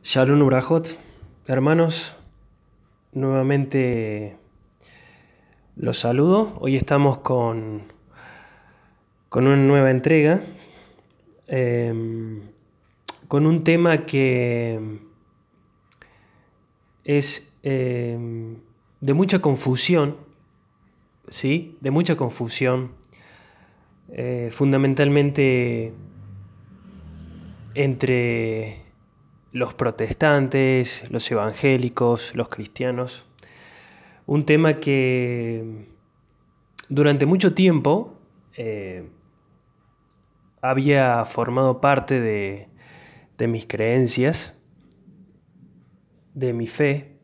Shalom Urajot, hermanos, nuevamente los saludo. Hoy estamos con una nueva entrega, con un tema que es de mucha confusión, ¿sí? De mucha confusión, fundamentalmente entre los protestantes, los evangélicos, los cristianos. Un tema que durante mucho tiempo había formado parte de mis creencias, de mi fe,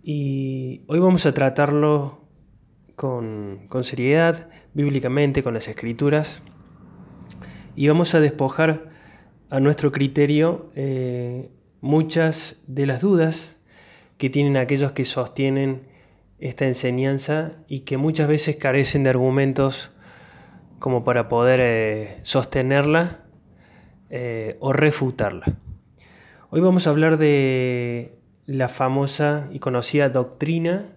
y hoy vamos a tratarlo con seriedad, bíblicamente, con las escrituras, y vamos a despojar a nuestro criterio muchas de las dudas que tienen aquellos que sostienen esta enseñanza y que muchas veces carecen de argumentos como para poder sostenerla o refutarla. Hoy vamos a hablar de la famosa y conocida doctrina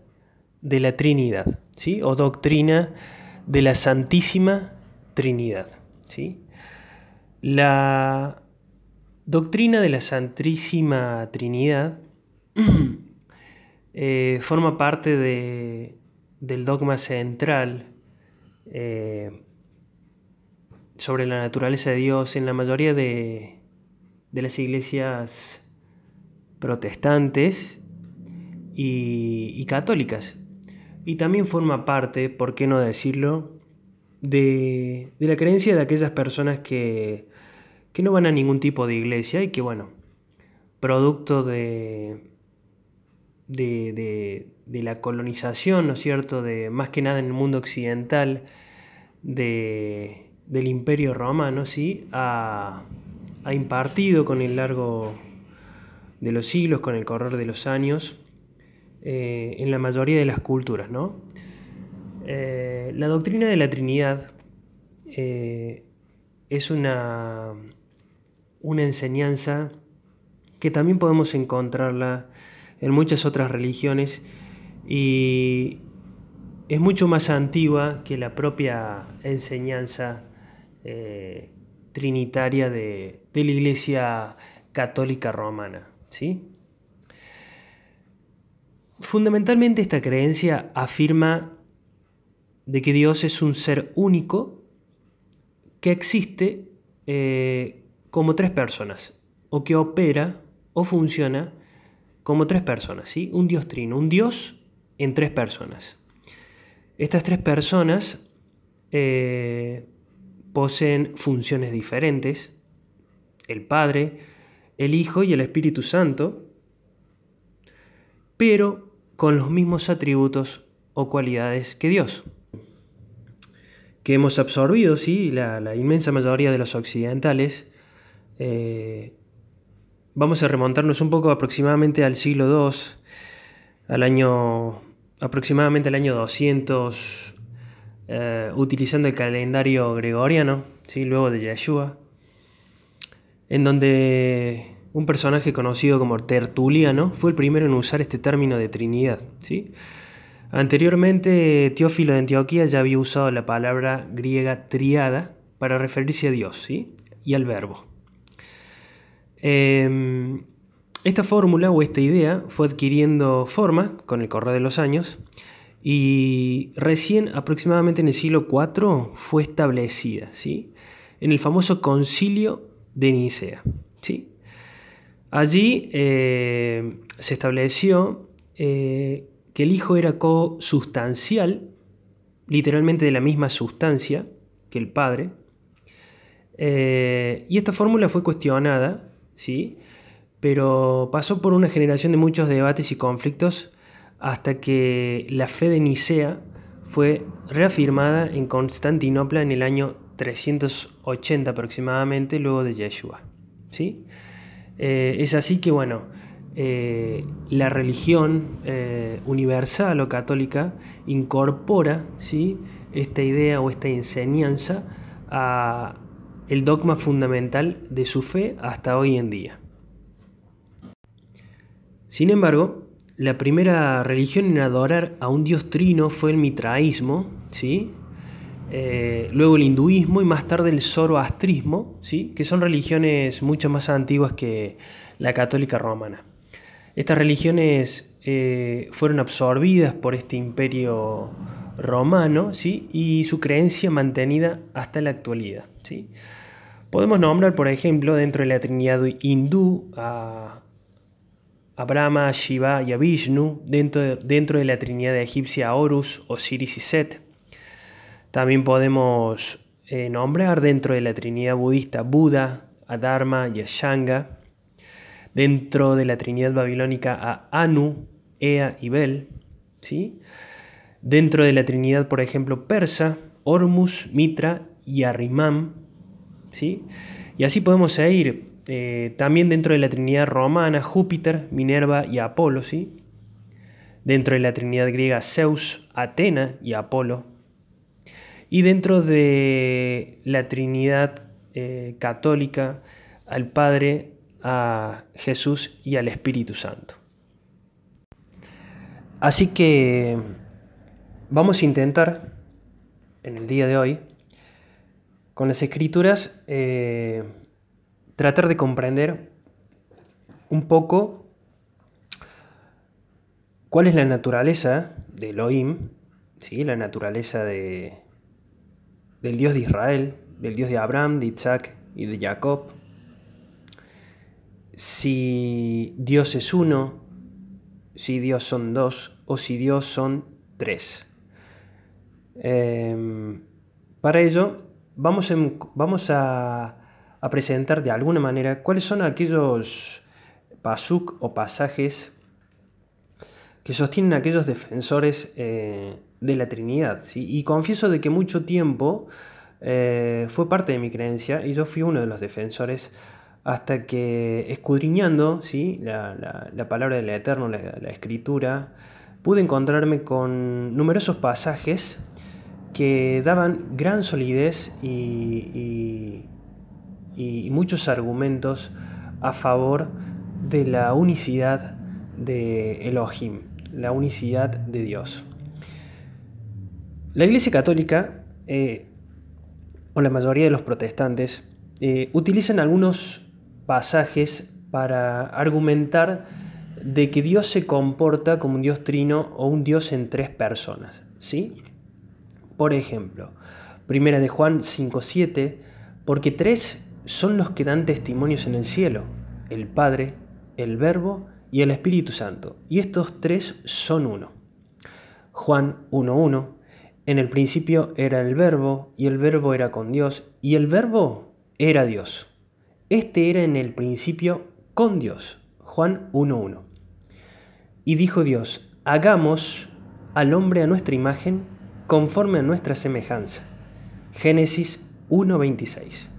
de la Trinidad, ¿sí? O doctrina de la Santísima Trinidad, ¿sí? La doctrina de la Santísima Trinidad forma parte del dogma central sobre la naturaleza de Dios en la mayoría de las iglesias protestantes y católicas. Y también forma parte, por qué no decirlo, de la creencia de aquellas personas que no van a ningún tipo de iglesia y que, bueno, producto de la colonización, ¿no es cierto?, de más que nada en el mundo occidental del Imperio Romano, ¿sí?, ha impartido con el largo de los siglos, con el correr de los años, en la mayoría de las culturas, ¿no? La doctrina de la Trinidad es una enseñanza que también podemos encontrarla en muchas otras religiones y es mucho más antigua que la propia enseñanza trinitaria de la Iglesia Católica Romana, ¿sí? Fundamentalmente esta creencia afirma de que Dios es un ser único que existe como tres personas, o que opera o funciona como tres personas, ¿sí? Un Dios trino, un Dios en tres personas. Estas tres personas poseen funciones diferentes: el Padre, el Hijo y el Espíritu Santo, pero con los mismos atributos o cualidades que Dios, que hemos absorbido, ¿sí?, la inmensa mayoría de los occidentales. Vamos a remontarnos un poco aproximadamente al siglo II, aproximadamente al año 200, utilizando el calendario gregoriano, ¿sí?, luego de Yeshua, en donde un personaje conocido como Tertuliano fue el primero en usar este término de Trinidad, ¿sí? Anteriormente, Teófilo de Antioquía ya había usado la palabra griega triada para referirse a Dios, ¿sí?, y al Verbo. Esta fórmula o esta idea fue adquiriendo forma con el correr de los años y recién aproximadamente en el siglo IV fue establecida, ¿sí?, en el famoso Concilio de Nicea, ¿sí? Allí se estableció que el Hijo era cosustancial, literalmente de la misma sustancia que el Padre, y esta fórmula fue cuestionada, ¿sí?, pero pasó por una generación de muchos debates y conflictos hasta que la fe de Nicea fue reafirmada en Constantinopla en el año 380 aproximadamente, luego de Yeshua, ¿sí? Es así que, bueno, la religión universal o católica incorpora, ¿sí?, esta idea o esta enseñanza a el dogma fundamental de su fe hasta hoy en día. Sin embargo, la primera religión en adorar a un dios trino fue el mitraísmo, ¿sí? Luego el hinduismo y más tarde el zoroastrismo, ¿sí? Que son religiones mucho más antiguas que la católica romana. Estas religiones fueron absorbidas por este imperio romano, ¿sí? Y su creencia mantenida hasta la actualidad, ¿sí? Podemos nombrar, por ejemplo, dentro de la Trinidad hindú a Brahma, Shiva y a Vishnu, dentro de la Trinidad egipcia a Horus, Osiris y Set. También podemos nombrar dentro de la Trinidad budista Buda, a Dharma y a Shanga. Dentro de la Trinidad babilónica a Anu, Ea y Bel, ¿sí? Dentro de la Trinidad, por ejemplo, persa, Hormuz, Mitra y Ahriman, ¿sí? Y así podemos seguir. También dentro de la Trinidad romana, Júpiter, Minerva y Apolo, ¿sí? Dentro de la Trinidad griega, Zeus, Atena y Apolo. Y dentro de la Trinidad católica, al Padre, a Jesús y al Espíritu Santo. Así que vamos a intentar, en el día de hoy, con las Escrituras, tratar de comprender un poco cuál es la naturaleza de Elohim, ¿sí? La naturaleza del Dios de Israel, del Dios de Abraham, de Isaac y de Jacob. Si Dios es uno, si Dios son dos o si Dios son tres. Para ello vamos a presentar de alguna manera cuáles son aquellos pasuk o pasajes que sostienen a aquellos defensores de la Trinidad, ¿sí? Y confieso de que mucho tiempo fue parte de mi creencia y yo fui uno de los defensores hasta que, escudriñando, ¿sí? la palabra del Eterno, la Escritura, pude encontrarme con numerosos pasajes que daban gran solidez y muchos argumentos a favor de la unicidad de Elohim, la unicidad de Dios. La Iglesia Católica, o la mayoría de los protestantes, utilizan algunos pasajes para argumentar de que Dios se comporta como un Dios trino o un Dios en tres personas, ¿sí? Por ejemplo, Primera de Juan 5:7, porque tres son los que dan testimonios en el cielo, el Padre, el Verbo y el Espíritu Santo, y estos tres son uno. Juan 1:1, en el principio era el Verbo, y el Verbo era con Dios, y el Verbo era Dios. Este era en el principio con Dios. Juan 1:1. Y dijo Dios, hagamos al hombre a nuestra imagen, conforme a nuestra semejanza. Génesis 1:26.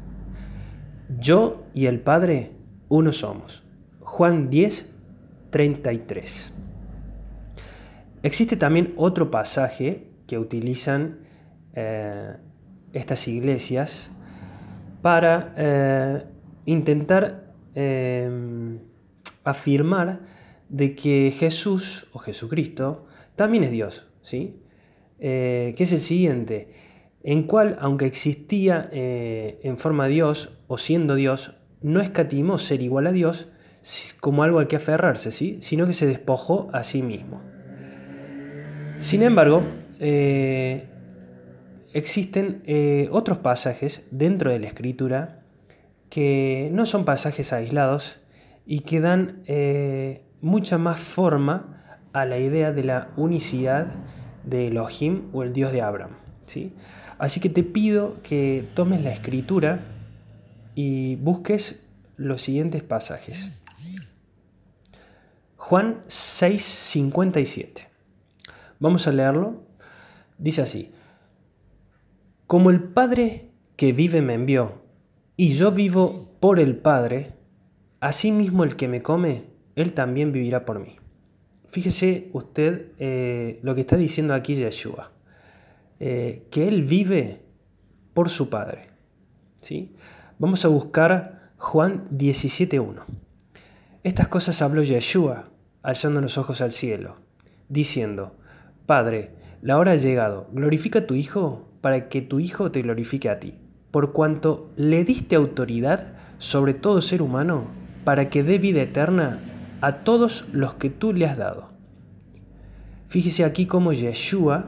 Yo y el Padre uno somos. Juan 10:33. Existe también otro pasaje que utilizan estas iglesias para intentar afirmar de que Jesús o Jesucristo también es Dios, ¿sí? Que es el siguiente, en cual, aunque existía en forma de Dios o siendo Dios, no escatimó ser igual a Dios como algo al que aferrarse, ¿sí? Sino que se despojó a sí mismo. Sin embargo, existen otros pasajes dentro de la Escritura que no son pasajes aislados y que dan mucha más forma a la idea de la unicidad de Elohim o el Dios de Abraham, ¿sí? Así que te pido que tomes la Escritura y busques los siguientes pasajes. Juan 6:57. Vamos a leerlo. Dice así: como el Padre que vive me envió, y yo vivo por el Padre, asimismo el que me come, él también vivirá por mí. Fíjese usted lo que está diciendo aquí Yeshua, que él vive por su Padre, ¿sí? Vamos a buscar Juan 17:1. Estas cosas habló Yeshua alzando los ojos al cielo, diciendo: Padre, la hora ha llegado, glorifica a tu Hijo, para que tu Hijo te glorifique a ti, por cuanto le diste autoridad sobre todo ser humano, para que dé vida eterna a todos los que tú le has dado. Fíjese aquí cómo Yeshua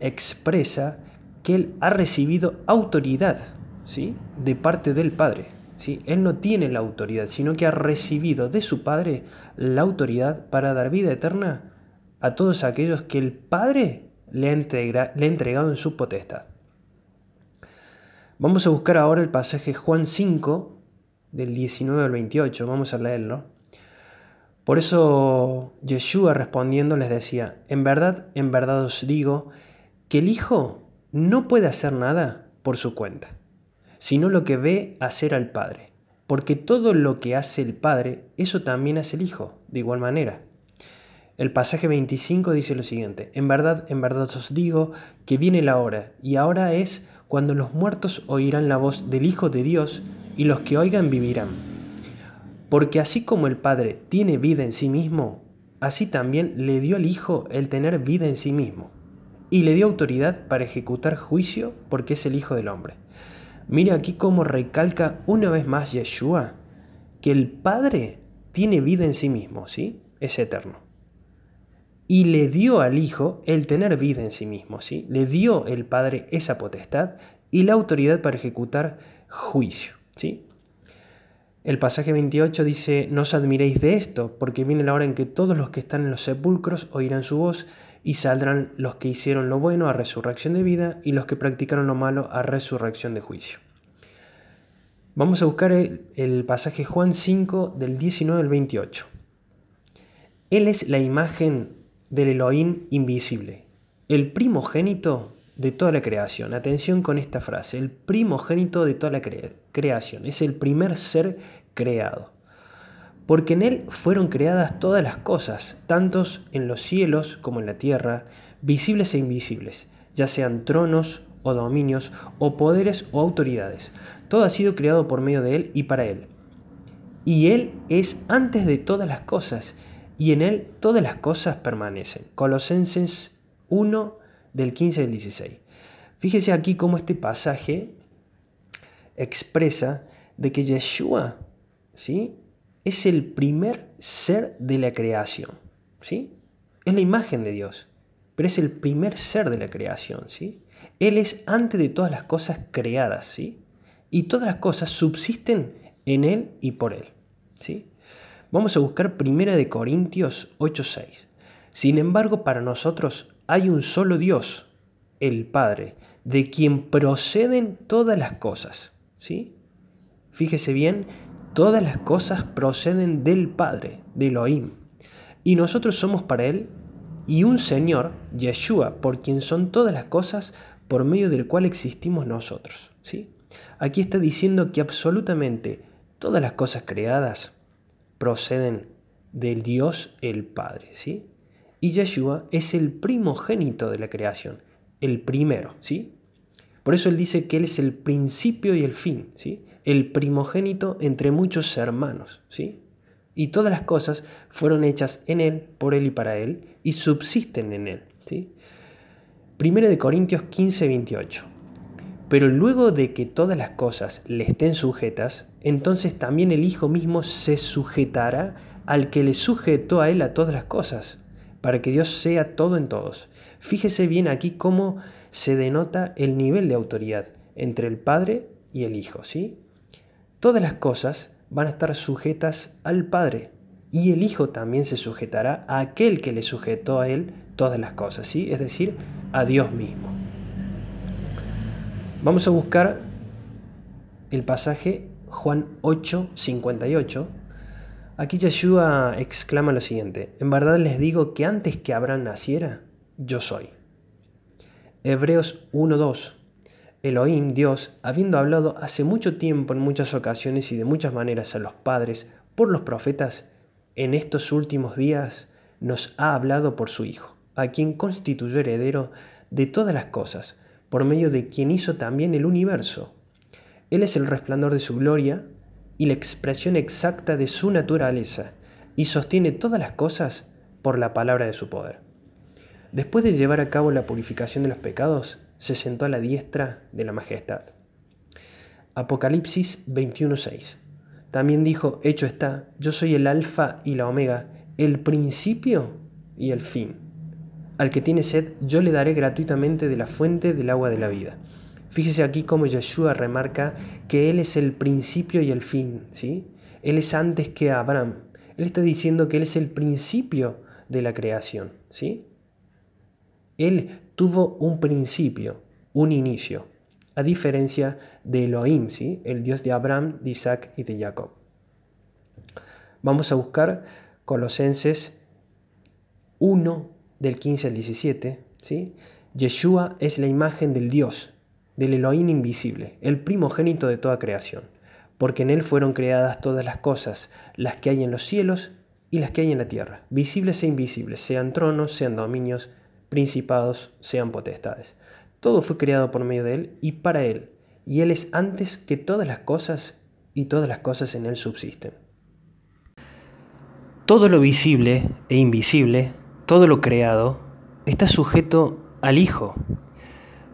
expresa que él ha recibido autoridad, ¿sí?, de parte del Padre, ¿sí? Él no tiene la autoridad, sino que ha recibido de su Padre la autoridad para dar vida eterna a todos aquellos que el Padre le ha entregado en su potestad. Vamos a buscar ahora el pasaje Juan 5, del 19 al 28, vamos a leerlo. Por eso Yeshua respondiendo les decía: en verdad os digo que el Hijo no puede hacer nada por su cuenta, sino lo que ve hacer al Padre, porque todo lo que hace el Padre, eso también hace el Hijo, de igual manera. El pasaje 25 dice lo siguiente: en verdad os digo que viene la hora, y ahora es cuando los muertos oirán la voz del Hijo de Dios, y los que oigan vivirán. Porque así como el Padre tiene vida en sí mismo, así también le dio al Hijo el tener vida en sí mismo, y le dio autoridad para ejecutar juicio, porque es el Hijo del Hombre. Mire aquí cómo recalca una vez más Yeshua que el Padre tiene vida en sí mismo, ¿sí? Es eterno. Y le dio al Hijo el tener vida en sí mismo, ¿sí? Le dio el Padre esa potestad y la autoridad para ejecutar juicio, ¿sí? El pasaje 28 dice: no os admiréis de esto, porque viene la hora en que todos los que están en los sepulcros oirán su voz, y saldrán los que hicieron lo bueno a resurrección de vida, y los que practicaron lo malo a resurrección de juicio. Vamos a buscar el pasaje Juan 5, del 19 al 28. Él es la imagen del Elohim invisible, el primogénito de toda la creación. Atención con esta frase: el primogénito de toda la creación. Es el primer ser creado. Porque en él fueron creadas todas las cosas, tanto en los cielos como en la tierra, visibles e invisibles, ya sean tronos o dominios, o poderes o autoridades. Todo ha sido creado por medio de él y para él. Y él es antes de todas las cosas, y en él todas las cosas permanecen. Colosenses 1, del 15 al 16. Fíjese aquí cómo este pasaje expresa de que Yeshua, ¿sí?, es el primer ser de la creación, ¿sí? Es la imagen de Dios, pero es el primer ser de la creación, ¿sí? Él es antes de todas las cosas creadas, ¿sí? Y todas las cosas subsisten en él y por él, ¿sí? Vamos a buscar 1 Corintios 8:6. Sin embargo, para nosotros hay un solo Dios, el Padre, de quien proceden todas las cosas, ¿sí? Fíjese bien, todas las cosas proceden del Padre, de Elohim. Y nosotros somos para Él, y un Señor, Yeshua, por quien son todas las cosas, por medio del cual existimos nosotros, ¿sí? Aquí está diciendo que absolutamente todas las cosas creadas proceden del Dios el Padre, ¿sí? Y Yeshua es el primogénito de la creación, el primero, ¿sí? Por eso él dice que él es el principio y el fin, ¿sí? El primogénito entre muchos hermanos, ¿sí? Y todas las cosas fueron hechas en él, por él y para él, y subsisten en él, ¿sí? 1 Corintios 15:28. Pero luego de que todas las cosas le estén sujetas, entonces también el Hijo mismo se sujetará al que le sujetó a él a todas las cosas, para que Dios sea todo en todos. Fíjese bien aquí cómo se denota el nivel de autoridad entre el Padre y el Hijo, ¿sí? Todas las cosas van a estar sujetas al Padre, y el Hijo también se sujetará a aquel que le sujetó a él todas las cosas, ¿sí? Es decir, a Dios mismo. Vamos a buscar el pasaje Juan 8:58. Aquí Yeshua exclama lo siguiente: en verdad les digo que antes que Abraham naciera, yo soy. Hebreos 1:2. Elohim, Dios, habiendo hablado hace mucho tiempo, en muchas ocasiones y de muchas maneras a los padres por los profetas, en estos últimos días nos ha hablado por su Hijo, a quien constituyó heredero de todas las cosas, por medio de quien hizo también el universo. Él es el resplandor de su gloria y la expresión exacta de su naturaleza, y sostiene todas las cosas por la palabra de su poder. Después de llevar a cabo la purificación de los pecados, se sentó a la diestra de la majestad. Apocalipsis 21:6. También dijo: hecho está, yo soy el alfa y la omega, el principio y el fin. Al que tiene sed, yo le daré gratuitamente de la fuente del agua de la vida. Fíjese aquí cómo Yeshua remarca que Él es el principio y el fin, ¿sí? Él es antes que Abraham. Él está diciendo que Él es el principio de la creación, ¿sí? Él tuvo un principio, un inicio, a diferencia de Elohim, ¿sí? El Dios de Abraham, de Isaac y de Jacob. Vamos a buscar Colosenses 1, del 15 al 17, ¿sí? Yeshua es la imagen del Dios, del Elohim invisible, el primogénito de toda creación, porque en Él fueron creadas todas las cosas, las que hay en los cielos y las que hay en la tierra, visibles e invisibles, sean tronos, sean dominios, principados, sean potestades. Todo fue creado por medio de Él y para Él, y Él es antes que todas las cosas, y todas las cosas en Él subsisten. Todo lo visible e invisible, todo lo creado, está sujeto al Hijo,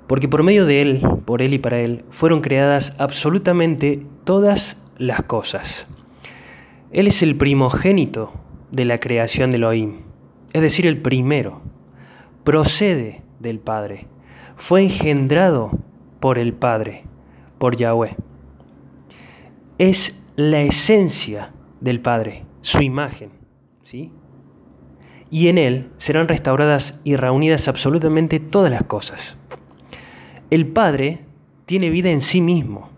porque por medio de Él, por Él y para Él, fueron creadas absolutamente todas las cosas. Él es el primogénito de la creación de Elohim, es decir, el primero. Procede del Padre, fue engendrado por el Padre, por Yahweh. Es la esencia del Padre, su imagen, ¿sí? Y en Él serán restauradas y reunidas absolutamente todas las cosas. El Padre tiene vida en sí mismo,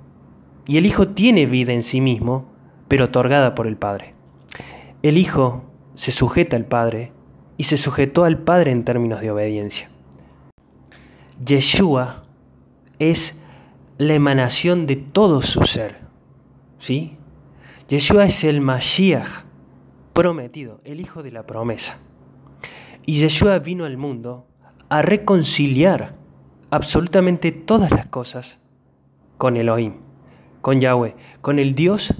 y el Hijo tiene vida en sí mismo, pero otorgada por el Padre. El Hijo se sujeta al Padre, y se sujetó al Padre en términos de obediencia. Yeshua es la emanación de todo su ser, ¿sí? Yeshua es el Mashiach prometido, el Hijo de la promesa. Y Yeshua vino al mundo a reconciliar absolutamente todas las cosas con Elohim, con Yahweh, con el Dios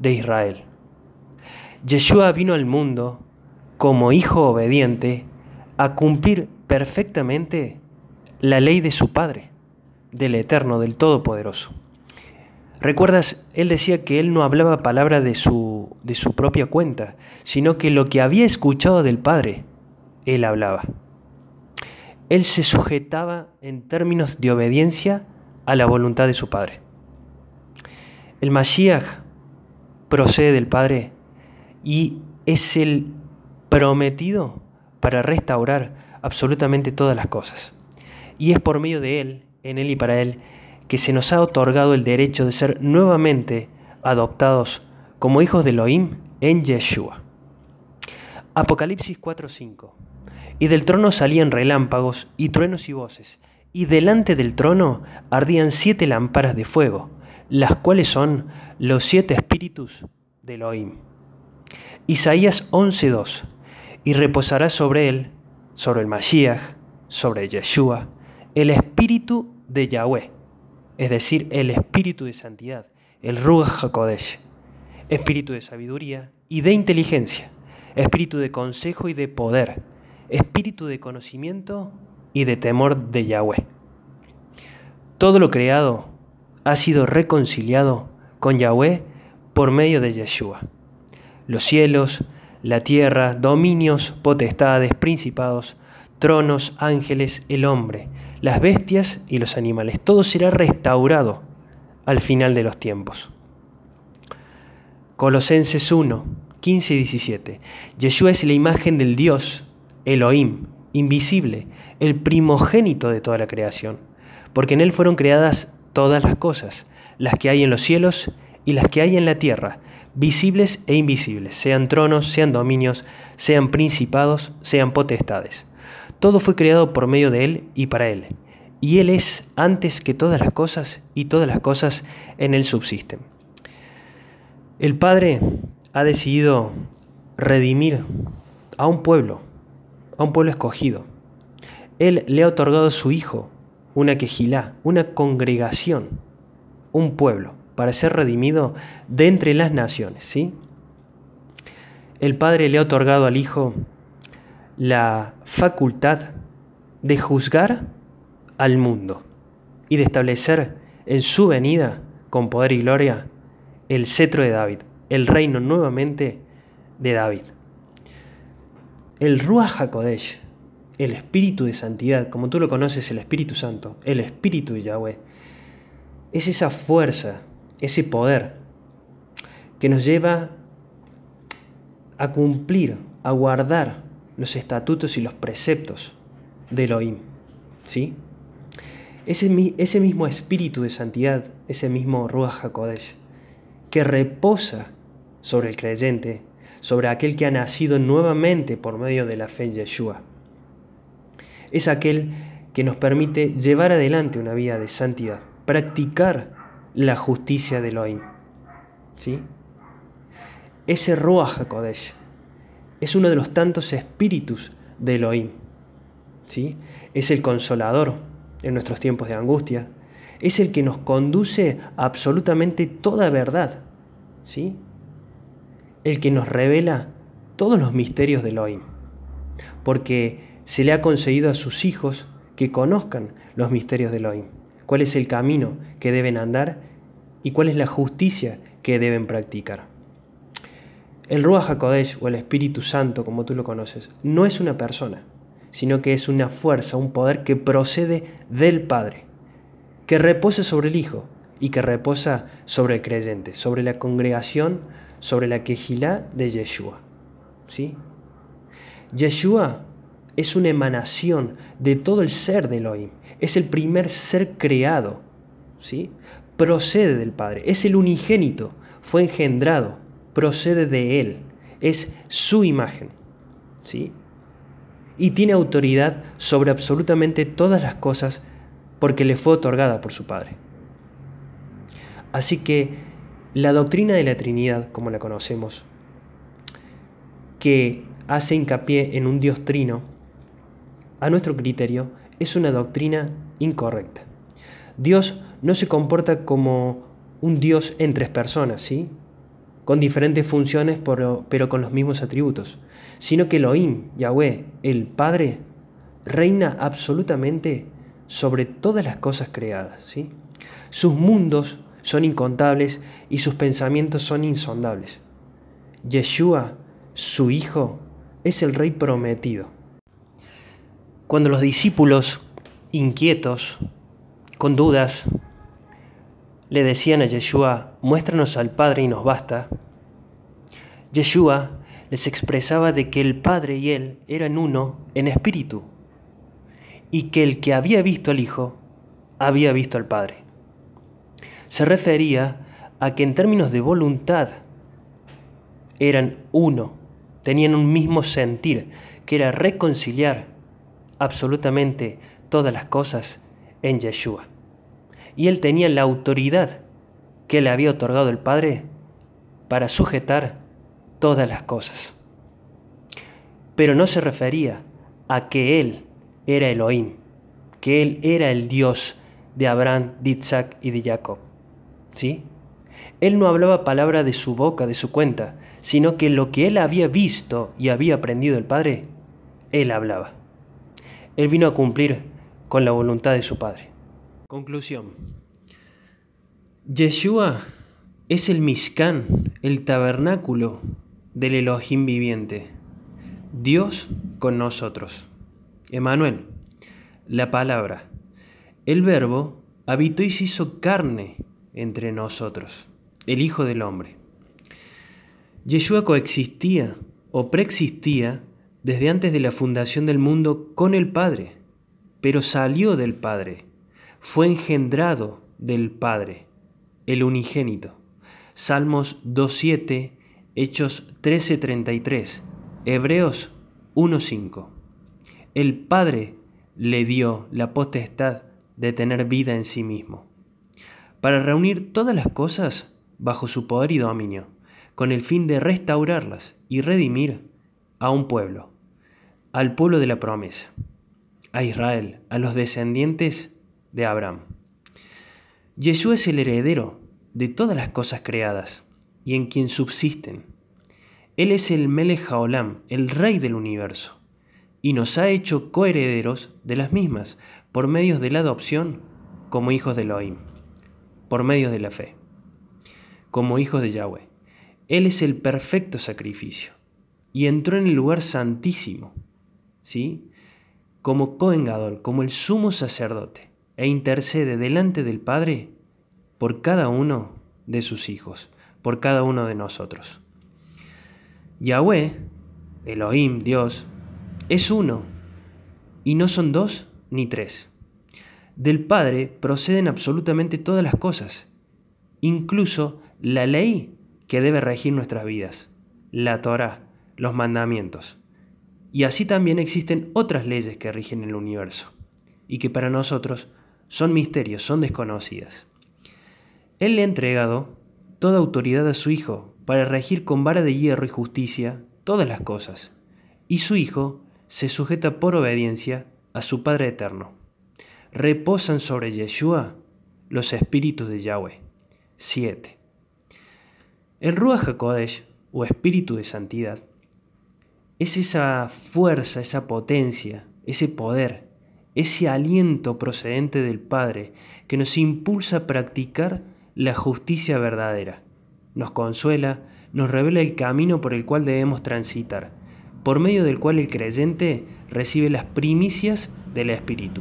de Israel. Yeshua vino al mundo como hijo obediente a cumplir perfectamente la ley de su Padre, del Eterno, del Todopoderoso. ¿Recuerdas? Él decía que él no hablaba palabra de su propia cuenta, sino que lo que había escuchado del Padre, él hablaba. Él se sujetaba en términos de obediencia a la voluntad de su Padre. El Mashiach procede del Padre y es el prometido para restaurar absolutamente todas las cosas. Y es por medio de Él, en Él y para Él, que se nos ha otorgado el derecho de ser nuevamente adoptados como hijos de Elohim en Yeshua. Apocalipsis 4:5. Y del trono salían relámpagos y truenos y voces, y delante del trono ardían 7 lámparas de fuego, las cuales son los 7 espíritus de Elohim. Isaías 11:2. Y reposará sobre él, sobre el Mashiach, sobre Yeshua, el espíritu de Yahweh, es decir, el espíritu de santidad, el Ruach HaKodesh, espíritu de sabiduría y de inteligencia, espíritu de consejo y de poder, espíritu de conocimiento y de temor de Yahweh. Todo lo creado ha sido reconciliado con Yahweh por medio de Yeshua. Los cielos, la tierra, dominios, potestades, principados, tronos, ángeles, el hombre, las bestias y los animales. Todo será restaurado al final de los tiempos. Colosenses 1, 15 y 17. Yeshua es la imagen del Dios, Elohim, invisible, el primogénito de toda la creación, porque en Él fueron creadas todas las cosas, las que hay en los cielos y las que hay en la tierra, visibles e invisibles, sean tronos, sean dominios, sean principados, sean potestades. Todo fue creado por medio de Él y para Él, y Él es antes que todas las cosas, y todas las cosas en Él subsisten. El Padre ha decidido redimir a un pueblo escogido. Él le ha otorgado a su Hijo una quejilá, una congregación, un pueblo, para ser redimido de entre las naciones, ¿sí? el Padre le ha otorgado al Hijo la facultad de juzgar al mundo y de establecer en su venida, con poder y gloria, el cetro de David, el reino nuevamente de David. El Ruach HaKodesh, el Espíritu de Santidad, como tú lo conoces, el Espíritu Santo, el Espíritu de Yahweh, es esa fuerza, ese poder que nos lleva a cumplir, a guardar los estatutos y los preceptos de Elohim, ¿sí? Ese mismo Espíritu de Santidad, ese mismo Ruach HaKodesh, que reposa sobre el creyente, sobre aquel que ha nacido nuevamente por medio de la fe en Yeshua. Es aquel que nos permite llevar adelante una vida de santidad, practicar la justicia de Elohim, ¿sí? Ese Ruach HaKodesh es uno de los tantos espíritus de Elohim, ¿sí? Es el consolador en nuestros tiempos de angustia, es el que nos conduce a absolutamente toda verdad, ¿sí? El que nos revela todos los misterios de Elohim, porque se le ha concedido a sus hijos que conozcan los misterios de Elohim, cuál es el camino que deben andar y cuál es la justicia que deben practicar. El Ruach HaKodesh, o el Espíritu Santo, como tú lo conoces, no es una persona, sino que es una fuerza, un poder que procede del Padre, que reposa sobre el Hijo y que reposa sobre el creyente, sobre la congregación, sobre la Kehilá de Yeshua, ¿sí? Yeshua es una emanación de todo el ser de Elohim, es el primer ser creado, ¿sí? Procede del Padre, es el unigénito, fue engendrado, procede de Él, es su imagen, ¿sí? Y tiene autoridad sobre absolutamente todas las cosas porque le fue otorgada por su Padre. Así que la doctrina de la Trinidad, como la conocemos, que hace hincapié en un Dios trino, a nuestro criterio, es una doctrina incorrecta. Dios no se comporta como un Dios en tres personas, ¿sí? Con diferentes funciones, pero con los mismos atributos, sino que Elohim, Yahweh, el Padre, reina absolutamente sobre todas las cosas creadas, ¿sí? Sus mundos son incontables y sus pensamientos son insondables. Yeshua, su Hijo, es el Rey prometido. Cuando los discípulos, inquietos, con dudas, le decían a Yeshua, muéstranos al Padre y nos basta, Yeshua les expresaba de que el Padre y Él eran uno en espíritu, y que el que había visto al Hijo, había visto al Padre. Se refería a que en términos de voluntad eran uno, tenían un mismo sentir, que era reconciliar absolutamente todas las cosas en Yeshua. Y Él tenía la autoridad que le había otorgado el Padre para sujetar todas las cosas. Pero no se refería a que Él era Elohim, que Él era el Dios de Abraham, de Isaac y de Jacob, ¿sí? Él no hablaba palabra de su boca, de su cuenta, sino que lo que Él había visto y había aprendido del Padre, Él hablaba. Él vino a cumplir con la voluntad de su Padre. Conclusión. Yeshua es el Mishkan, el tabernáculo del Elohim viviente, Dios con nosotros. Emmanuel, la palabra, el Verbo, habitó y se hizo carne entre nosotros, el Hijo del Hombre. Yeshua coexistía o preexistía desde antes de la fundación del mundo con el Padre, pero salió del Padre, fue engendrado del Padre, el unigénito. Salmos 2.7, Hechos 13.33, Hebreos 1.5. El Padre le dio la potestad de tener vida en sí mismo, para reunir todas las cosas bajo su poder y dominio, con el fin de restaurarlas y redimir a un pueblo, al pueblo de la promesa, a Israel, a los descendientes de Abraham. Yeshua es el heredero de todas las cosas creadas y en quien subsisten. Él es el Melech Haolam, el Rey del universo, y nos ha hecho coherederos de las mismas, por medios de la adopción como hijos de Elohim, por medio de la fe, como hijos de Yahweh. Él es el perfecto sacrificio, y entró en el lugar santísimo, ¿sí?, como Cohen Gadol, como el sumo sacerdote, e intercede delante del Padre por cada uno de sus hijos, por cada uno de nosotros. Yahweh, Elohim, Dios, es uno, y no son dos ni tres. Del Padre proceden absolutamente todas las cosas, incluso la ley que debe regir nuestras vidas, la Torá, los mandamientos. Y así también existen otras leyes que rigen el universo, y que para nosotros son misterios, son desconocidas. Él le ha entregado toda autoridad a su Hijo para regir con vara de hierro y justicia todas las cosas, y su Hijo se sujeta por obediencia a su Padre eterno. Reposan sobre Yeshua los espíritus de Yahweh. 7. El Ruach HaKodesh, o espíritu de santidad, es esa fuerza, esa potencia, ese poder, ese aliento procedente del Padre que nos impulsa a practicar la justicia verdadera. Nos consuela, nos revela el camino por el cual debemos transitar, por medio del cual el creyente recibe las primicias del Espíritu,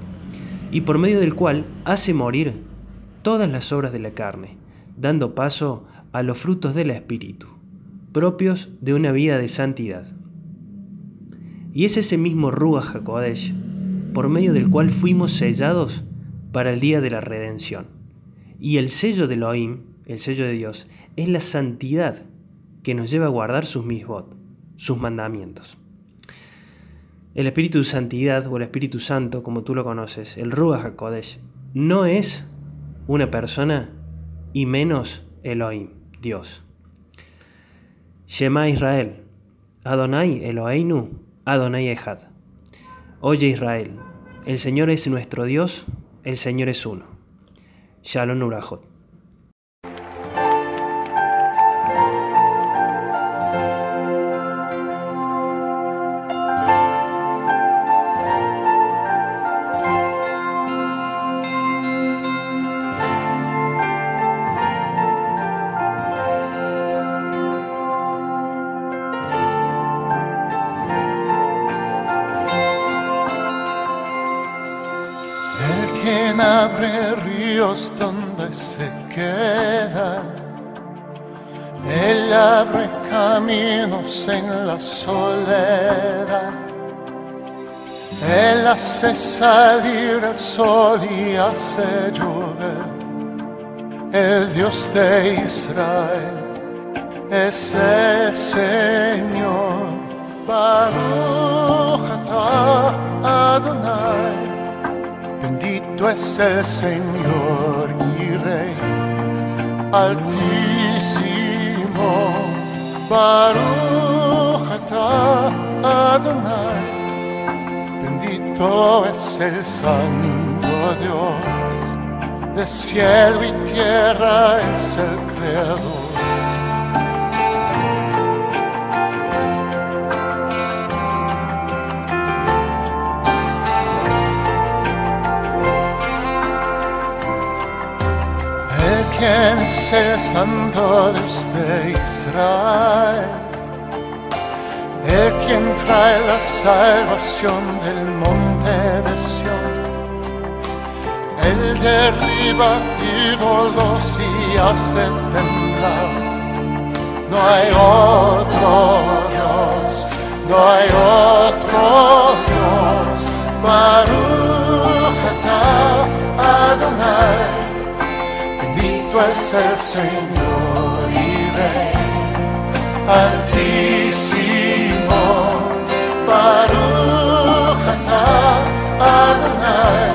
y por medio del cual hace morir todas las obras de la carne, dando paso a los frutos del Espíritu, propios de una vida de santidad. Y es ese mismo Ruach HaKodesh, por medio del cual fuimos sellados para el día de la redención. Y el sello de Elohim, el sello de Dios, es la santidad que nos lleva a guardar sus misbot, sus mandamientos. El Espíritu de Santidad, o el Espíritu Santo, como tú lo conoces, el Ruach HaKodesh, no es una persona y menos Elohim, Dios. Shema Israel, Adonai Eloheinu, Adonai Echad. Oye Israel, el Señor es nuestro Dios, el Señor es uno. Shalom Urajot. Quien abre ríos donde se queda, Él abre caminos en la soledad, Él hace salir el sol y hace llover. El Dios de Israel es el Señor. Baruch atah Adonai, bendito es el Señor y Rey altísimo. Baruch atah Adonai, bendito es el Santo Dios, de cielo y tierra es el Creador. ¿Quién es el Santo Dios de Israel? El quien trae la salvación del monte de Sión. Él derriba ídolos y hace temblar. No hay otro Dios, no hay otro Dios. Baruch atah Adonai, es el Señor y Rey altísimo. Baruch atah Adonai,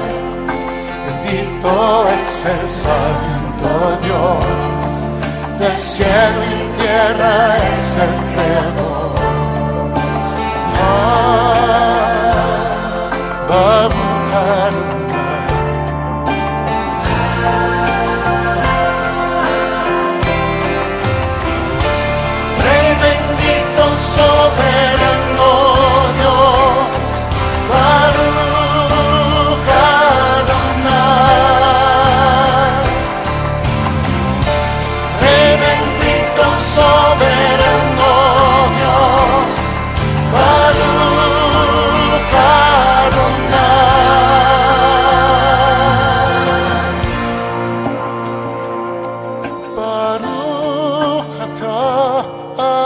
bendito es el Santo Dios, del cielo y tierra es el Creador. Baruch Adonai.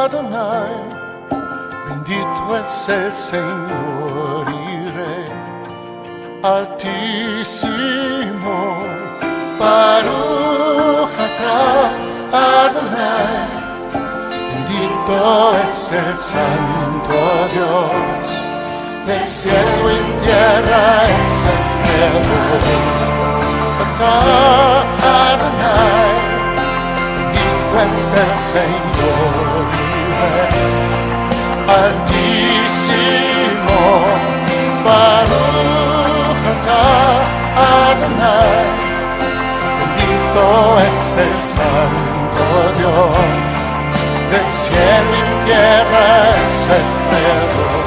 Adonai, bendito es el Señor y Rey Altísimo. Baruch atah Adonai, bendito es el Santo Dios, de cielo y tierra es el Creador. Atah Adonai, bendito es el Señor y Rey Altísimo. Baruch atah Adonai, bendito es el Santo Dios, de cielo y tierra es el Creador.